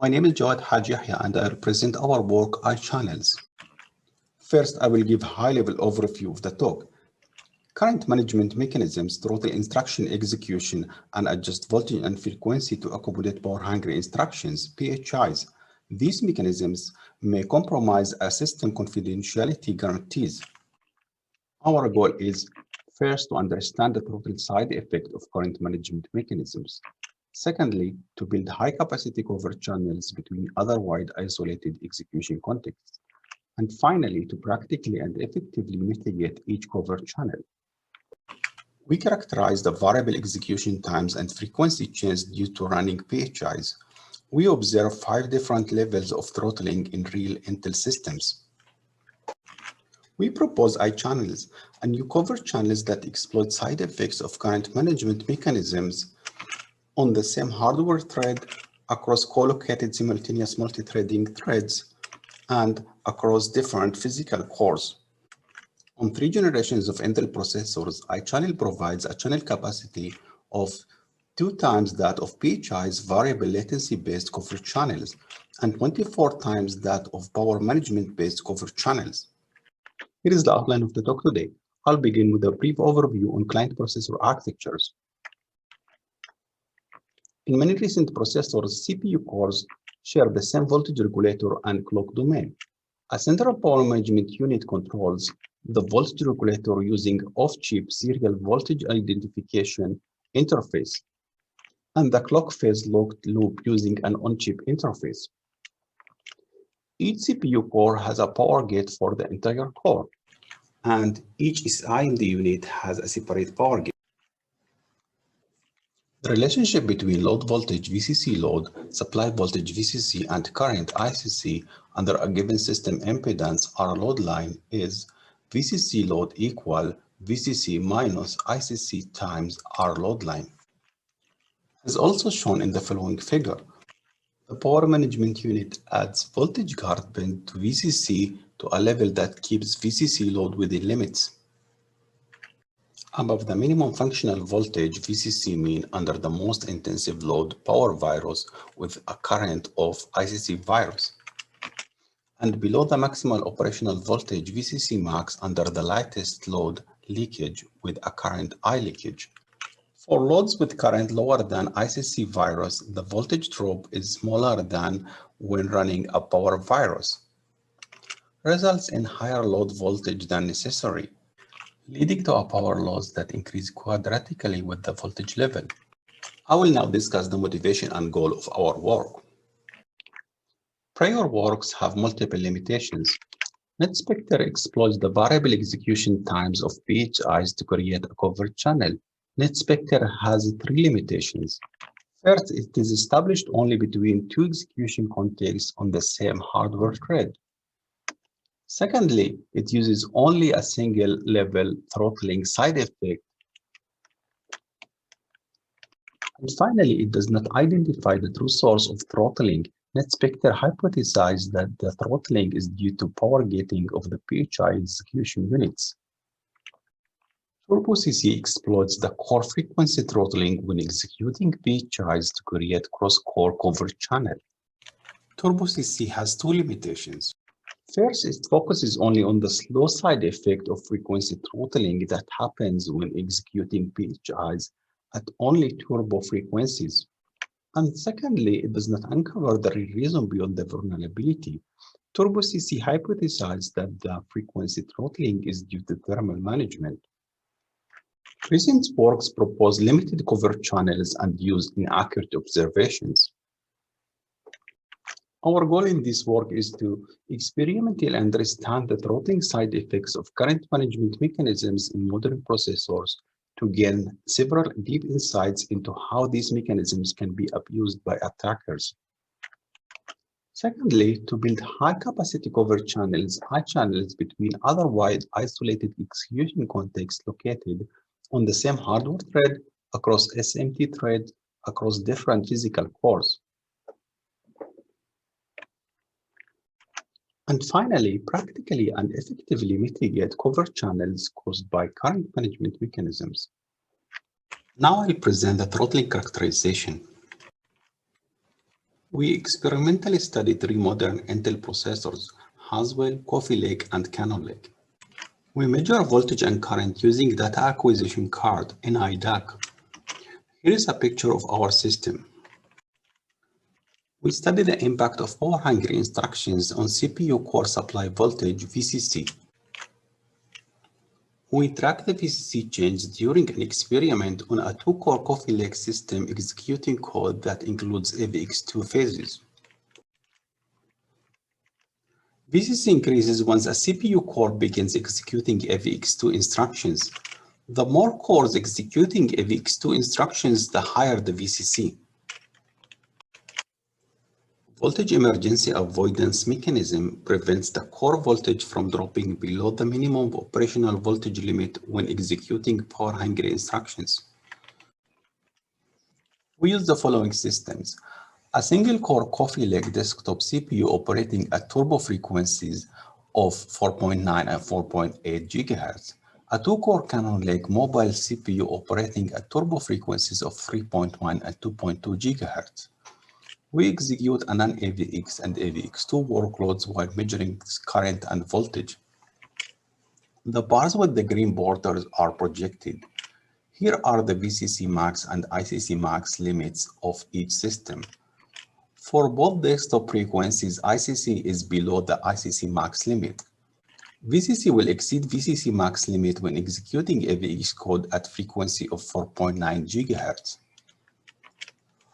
My name is Jawad Haj-Yahya and I represent our work IChannels. First, I will give a high-level overview of the talk. Current management mechanisms throttle instruction execution and adjust voltage and frequency to accommodate power-hungry instructions, PHIs. These mechanisms may compromise a system confidentiality guarantees. Our goal is first to understand the throttle side effect of current management mechanisms. Secondly, to build high-capacity covert channels between otherwise isolated execution contexts. And finally, to practically and effectively mitigate each covert channel. We characterize the variable execution times and frequency change due to running PHIs. We observe 5 different levels of throttling in real Intel systems. We propose IChannels, a new covert channels that exploit side effects of current management mechanisms on the same hardware thread, across co-located simultaneous multi-threading threads, and across different physical cores. On 3 generations of Intel processors, iChannel provides a channel capacity of 2 times that of PHI's variable latency-based covert channels and 24 times that of power management-based covert channels. Here is the outline of the talk today. I'll begin with a brief overview on client processor architectures. In many recent processors, CPU cores share the same voltage regulator and clock domain. A central power management unit controls the voltage regulator using off-chip serial voltage identification interface, and the clock phase locked loop using an on-chip interface. Each CPU core has a power gate for the entire core, and each SI in the unit has a separate power gate. The relationship between load voltage VCC load, supply voltage VCC, and current ICC under a given system impedance R load line is VCC load equal VCC minus ICC times R load line. As also shown in the following figure, the power management unit adds voltage guard pin to VCC to a level that keeps VCC load within limits. Above the minimum functional voltage VCC mean under the most intensive load power virus with a current of ICC virus, and below the maximal operational voltage VCC max under the lightest load leakage with a current I leakage. For loads with current lower than ICC virus, the voltage drop is smaller than when running a power virus, results in higher load voltage than necessary, leading to a power loss that increases quadratically with the voltage level. I will now discuss the motivation and goal of our work. Prior works have multiple limitations. NetSpectre exploits the variable execution times of PHIs to create a covert channel. NetSpectre has 3 limitations. First, it is established only between 2 execution contexts on the same hardware thread. Secondly, it uses only a single level throttling side effect. And finally, it does not identify the true source of throttling. NetSpectre hypothesized that the throttling is due to power gating of the PHI execution units. TurboCC exploits the core frequency throttling when executing PHIs to create cross-core covert channel. TurboCC has 2 limitations. First, it focuses only on the slow side effect of frequency throttling that happens when executing PHIs at only turbo frequencies. And secondly, it does not uncover the real reason beyond the vulnerability. TurboCC hypothesized that the frequency throttling is due to thermal management. Recent works propose limited covert channels and use inaccurate observations. Our goal in this work is to experimentally understand the throttling side effects of current management mechanisms in modern processors to gain several deep insights into how these mechanisms can be abused by attackers. Secondly, to build high-capacity covert channels, IChannels between otherwise isolated execution contexts located on the same hardware thread, across SMT threads, across different physical cores. And finally, practically and effectively mitigate covert channels caused by current management mechanisms. Now I'll present the throttling characterization. We experimentally studied three modern Intel processors, Haswell, Coffee Lake, and Cannon Lake. We measure voltage and current using data acquisition card in IDAC. Here is a picture of our system. We study the impact of power-hungry instructions on CPU core supply voltage VCC. We track the VCC change during an experiment on a two-core Coffee Lake system executing code that includes AVX2 phases. VCC increases once a CPU core begins executing AVX2 instructions. The more cores executing AVX2 instructions, the higher the VCC. Voltage emergency avoidance mechanism prevents the core voltage from dropping below the minimum operational voltage limit when executing power-hungry instructions. We use the following systems: a single-core Coffee Lake desktop CPU operating at turbo frequencies of 4.9 and 4.8 GHz, a two-core Cannon Lake mobile CPU operating at turbo frequencies of 3.1 and 2.2 GHz. We execute a non-AVX and AVX2 workloads while measuring current and voltage. The bars with the green borders are projected. Here are the VCC max and ICC max limits of each system. For both desktop frequencies, ICC is below the ICC max limit. VCC will exceed VCC max limit when executing AVX code at frequency of 4.9 GHz.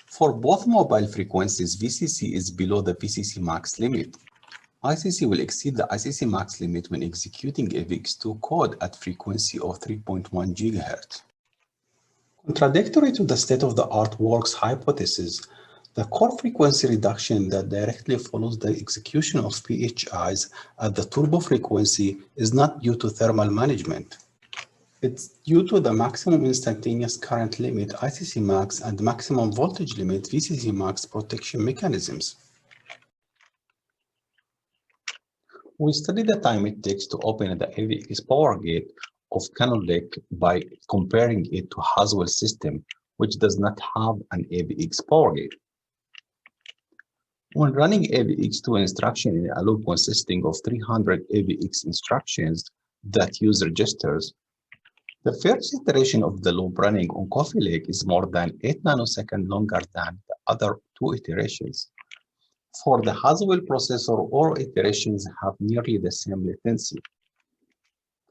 For both mobile frequencies, VCC is below the VCC max limit. ICC will exceed the ICC max limit when executing AVX2 code at frequency of 3.1 GHz. Contradictory to the state-of-the-art works hypothesis, the core frequency reduction that directly follows the execution of PHIs at the turbo frequency is not due to thermal management. It's due to the maximum instantaneous current limit ICC max and maximum voltage limit VCC max protection mechanisms. We study the time it takes to open the AVX power gate of Cannon Lake by comparing it to Haswell system, which does not have an AVX power gate. When running AVX2 instruction in a loop consisting of 300 AVX instructions that use registers, the first iteration of the loop running on Coffee Lake is more than 8 nanoseconds longer than the other two iterations. For the Haswell processor, all iterations have nearly the same latency.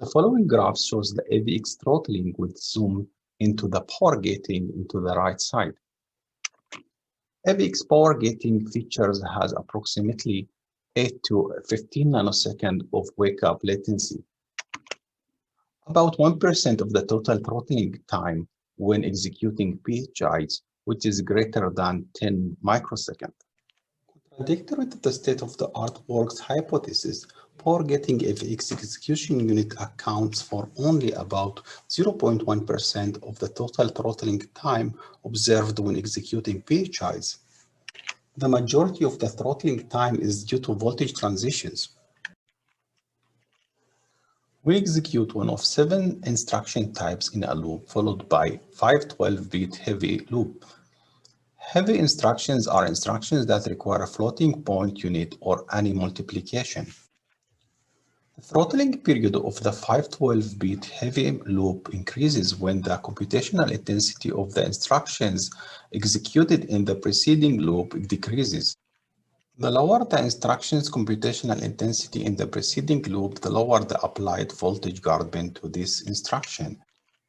The following graph shows the AVX throttling with zoom into the power gating into the right side. AVX power gating features has approximately 8 to 15 nanoseconds of wake-up latency. About 1% of the total throttling time when executing PHIs, which is greater than 10 microseconds. Contradictory to the state-of-the-art works hypothesis, power gating AVX execution unit accounts for only about 0.1% of the total throttling time observed when executing PHIs. The majority of the throttling time is due to voltage transitions. We execute one of 7 instruction types in a loop, followed by 5 12-bit heavy loop. Heavy instructions are instructions that require a floating point unit or any multiplication. The throttling period of the 5 12-bit heavy loop increases when the computational intensity of the instructions executed in the preceding loop decreases. The lower the instruction's computational intensity in the preceding loop, the lower the applied voltage guard band to this instruction.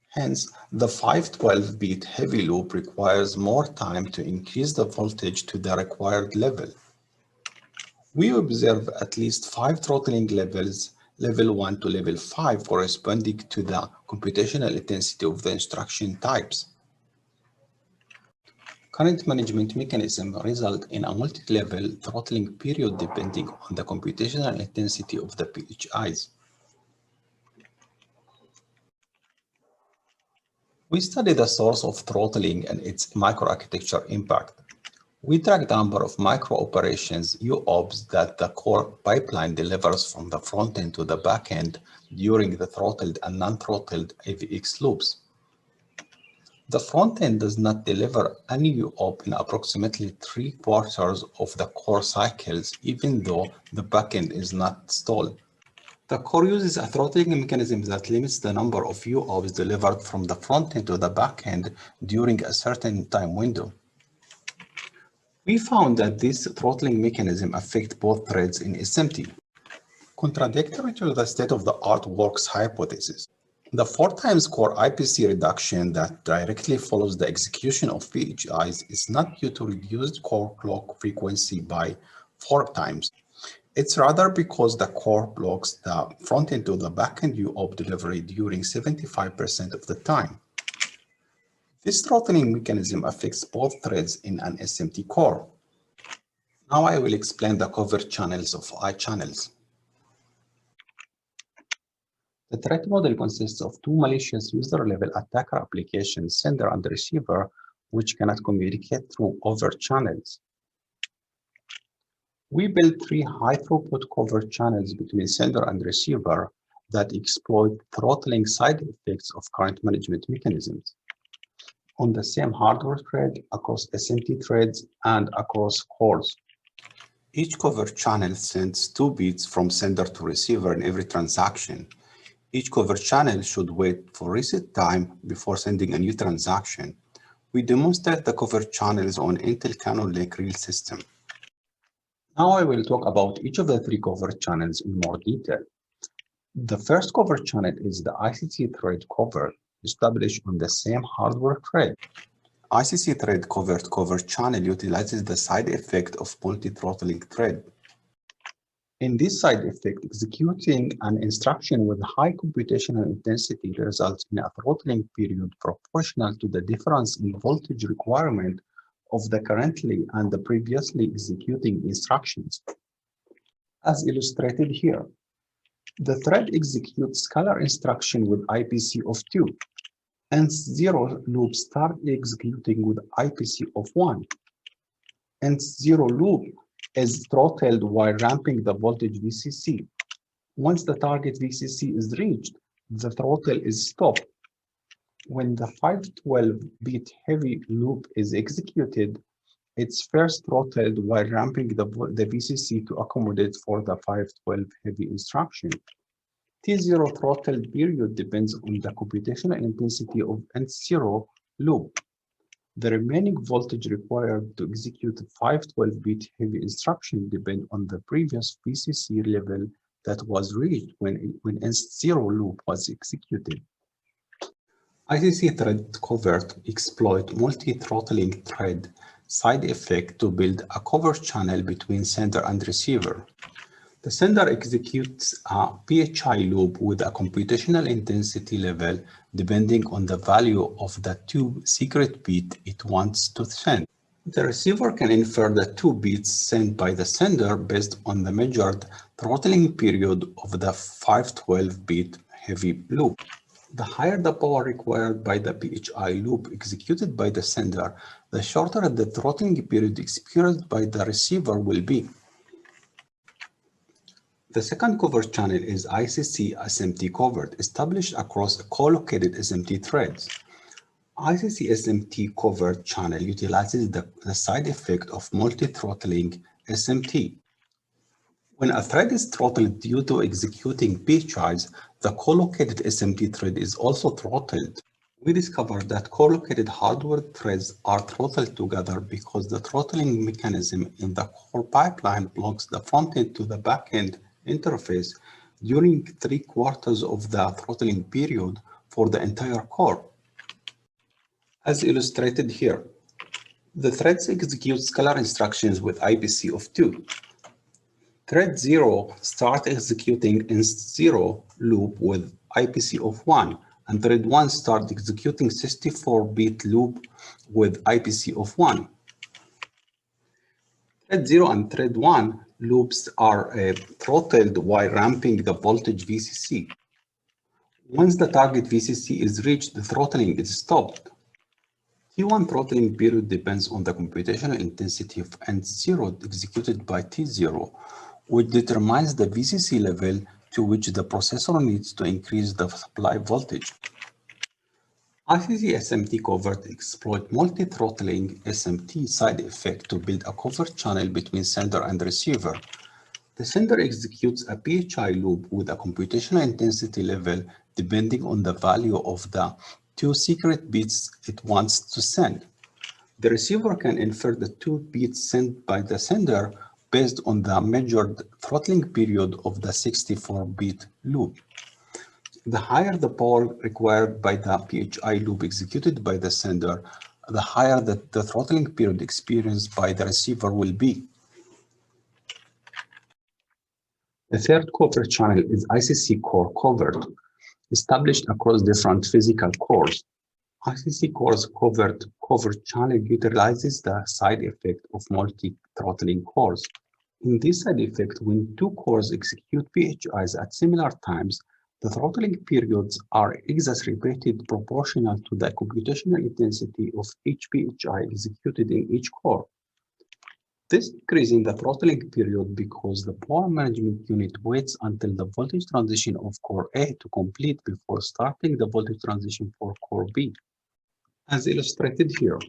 Hence, the 5 12-bit heavy loop requires more time to increase the voltage to the required level. We observe at least 5 throttling levels, level 1 to level 5, corresponding to the computational intensity of the instruction types. Current management mechanism result in a multi-level throttling period depending on the computational intensity of the PHIs. We study the source of throttling and its microarchitecture impact. We track the number of micro-operations, UOPs, that the core pipeline delivers from the front end to the back end during the throttled and non-throttled AVX loops. The front end does not deliver any UOP in approximately 3/4 of the core cycles, even though the backend is not stalled. The core uses a throttling mechanism that limits the number of UOPs delivered from the front end to the backend during a certain time window. We found that this throttling mechanism affects both threads in SMT, contradictory to the state-of-the-art works hypothesis. The 4x core IPC reduction that directly follows the execution of PHIs is not due to reduced core clock frequency by 4x. It's rather because the core blocks the front-end to the back-end UOP delivery during 75% of the time. This throttling mechanism affects both threads in an SMT core. Now I will explain the covert channels of IChannels. The threat model consists of two malicious user-level attacker applications, sender and receiver, which cannot communicate through covert channels. We built three high-throughput covert channels between sender and receiver that exploit throttling side effects of current management mechanisms on the same hardware thread, across SMT threads, and across cores. Each covert channel sends 2 bits from sender to receiver in every transaction. Each covert channel should wait for reset time before sending a new transaction. We demonstrate the covert channels on Intel Cannon Lake Real system. Now I will talk about each of the three covert channels in more detail. The first covert channel is the ICC thread covert, established on the same hardware thread. ICC thread covert channel utilizes the side effect of multi-throttling thread. In this side effect, executing an instruction with high computational intensity results in a throttling period proportional to the difference in voltage requirement of the currently and the previously executing instructions. As illustrated here, the thread executes scalar instruction with IPC of 2, and 0 loop start executing with IPC of 1, and 0 loop is throttled while ramping the voltage VCC. Once the target VCC is reached, the throttle is stopped. When the 512-bit heavy loop is executed, it's first throttled while ramping the VCC to accommodate for the 512 heavy instruction. T0 throttle period depends on the computational intensity of N0 loop. The remaining voltage required to execute 512-bit heavy instruction depend on the previous VCC level that was reached when N0 loop was executed. ICC thread covert exploit multi-throttling thread side effect to build a covert channel between sender and receiver. The sender executes a PHI loop with a computational intensity level depending on the value of the 2 secret bit it wants to send. The receiver can infer the 2 bits sent by the sender based on the measured throttling period of the 512-bit heavy loop. The higher the power required by the PHI loop executed by the sender, the shorter the throttling period experienced by the receiver will be. The second covert channel is ICC SMT covert, established across co-located SMT threads. ICC SMT covert channel utilizes the side effect of multi-throttling SMT. When a thread is throttled due to executing PHIs, the co-located SMT thread is also throttled. We discovered that co-located hardware threads are throttled together because the throttling mechanism in the core pipeline blocks the front-end to the back-end interface during 3/4 of the throttling period for the entire core. As illustrated here, the threads execute scalar instructions with IPC of 2. Thread 0 starts executing in 0 loop with IPC of 1, and thread 1 starts executing 64-bit loop with IPC of 1. Thread 0 and thread 1 loops are throttled while ramping the voltage VCC. Once the target VCC is reached, the throttling is stopped. T1 throttling period depends on the computational intensity of N0 executed by T0, which determines the VCC level to which the processor needs to increase the supply voltage. ICC SMT covert exploit multi-throttling SMT side effect to build a covert channel between sender and receiver. The sender executes a PHI loop with a computational intensity level depending on the value of the two secret bits it wants to send. The receiver can infer the two bits sent by the sender based on the measured throttling period of the 64-bit loop. The higher the power required by the PHI loop executed by the sender, the higher the throttling period experienced by the receiver will be. The third covert channel is ICC core covert, established across different physical cores. ICC core's covert channel utilizes the side effect of multi-throttling cores. In this side effect, when two cores execute PHIs at similar times, the throttling periods are exacerbated proportional to the computational intensity of each PHI executed in each core. This increase in the throttling period because the power management unit waits until the voltage transition of core A to complete before starting the voltage transition for core B. As illustrated here,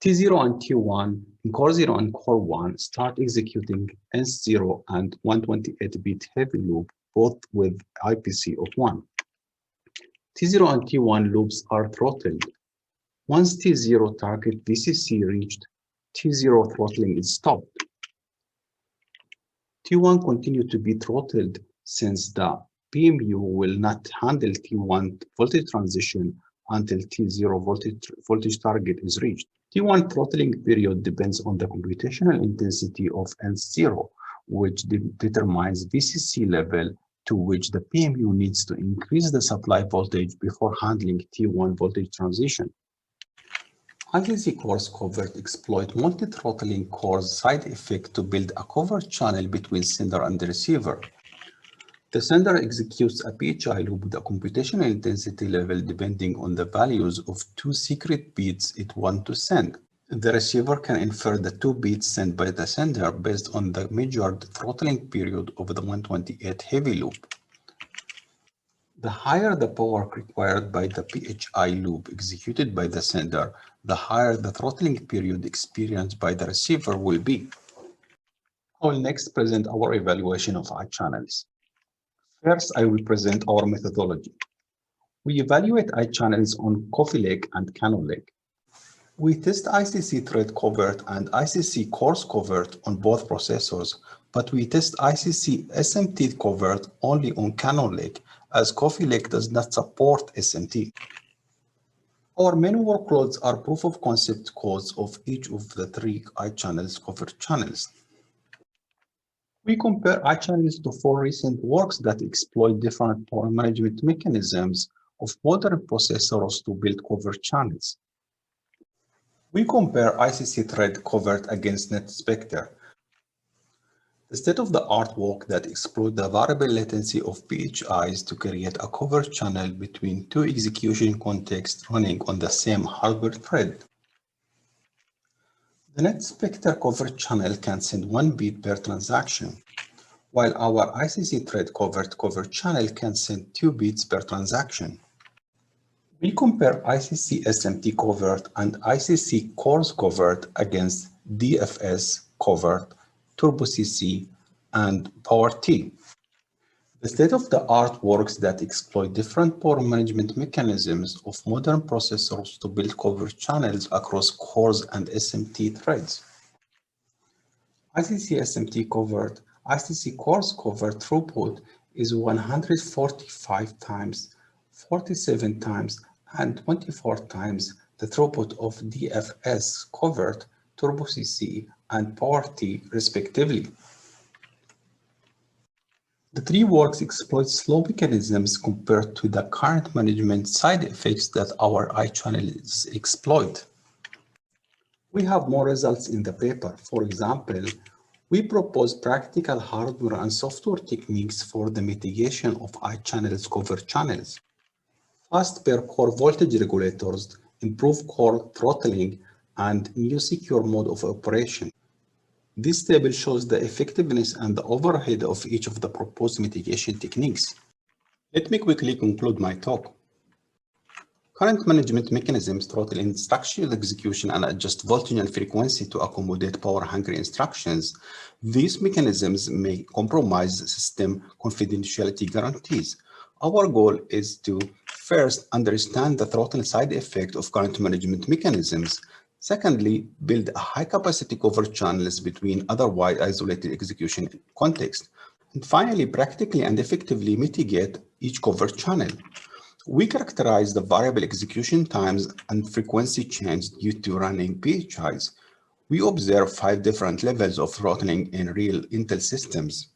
T0 and T1 in core 0 and core 1 start executing S0 and 128-bit heavy loop, both with IPC of 1. T0 and T1 loops are throttled. Once T0 target VCC reached, T0 throttling is stopped. T1 continues to be throttled since the PMU will not handle T1 voltage transition until T0 voltage target is reached. T1 throttling period depends on the computational intensity of S0, which determines VCC level to which the PMU needs to increase the supply voltage before handling T1 voltage transition. ICC cores covert exploit multi-throttling cores side effect to build a covert channel between sender and the receiver. The sender executes a PHI loop with a computational intensity level depending on the values of two secret bits it wants to send. The receiver can infer the two bits sent by the sender based on the measured throttling period of the 128 heavy loop. The higher the power required by the PHI loop executed by the sender, the higher the throttling period experienced by the receiver will be. I will next present our evaluation of iChannels. First, I will present our methodology. We evaluate iChannels on Coffee Lake and Cannon Lake. We test ICC thread covert and ICC cores covert on both processors, but we test ICC SMT covert only on Cannon Lake, as Coffee Lake does not support SMT. Our main workloads are proof of concept codes of each of the three iChannels covert channels. We compare iChannels to 4 recent works that exploit different power management mechanisms of modern processors to build covert channels. We compare ICC thread covert against NetSpectre, the state-of-the-art work that exploits the variable latency of PHIs to create a covert channel between two execution contexts running on the same hardware thread. The NetSpectre covert channel can send 1 bit per transaction, while our ICC thread covert channel can send 2 bits per transaction. We compare ICC SMT covert and ICC cores covert against DFS covert, Turbo CC, and Power T. The state-of-the-art works that exploit different power management mechanisms of modern processors to build covert channels across cores and SMT threads. ICC SMT covert, ICC cores covert throughput is 145 times, 47 times, and 24 times the throughput of DFS covert, Turbo CC, and Power T, respectively. The 3 works exploit slow mechanisms compared to the current management side effects that our iChannels exploit. We have more results in the paper. For example, we propose practical hardware and software techniques for the mitigation of iChannels covert channels. Fast per core voltage regulators, improve core throttling, and new secure mode of operation. This table shows the effectiveness and the overhead of each of the proposed mitigation techniques. Let me quickly conclude my talk. Current management mechanisms throttle instruction execution and adjust voltage and frequency to accommodate power-hungry instructions. These mechanisms may compromise system confidentiality guarantees. Our goal is to first understand the throttle side effect of current management mechanisms. Secondly, build a high-capacity covert channels between otherwise isolated execution contexts. And finally, practically and effectively mitigate each covert channel. We characterize the variable execution times and frequency change due to running PHIs. We observe 5 different levels of throttling in real Intel systems.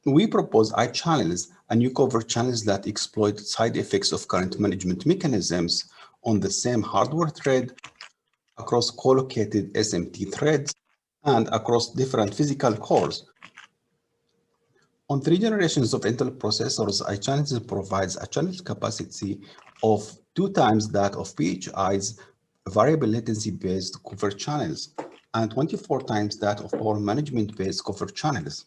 We propose IChannels, a new covert channels that exploit side effects of current management mechanisms on the same hardware thread, across co-located SMT threads, and across different physical cores. On 3 generations of Intel processors, IChannels provides a channel capacity of 2 times that of PHI's variable latency-based covert channels and 24 times that of power management-based covert channels.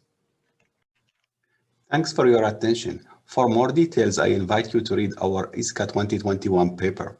Thanks for your attention. For more details, I invite you to read our ISCA 2021 paper.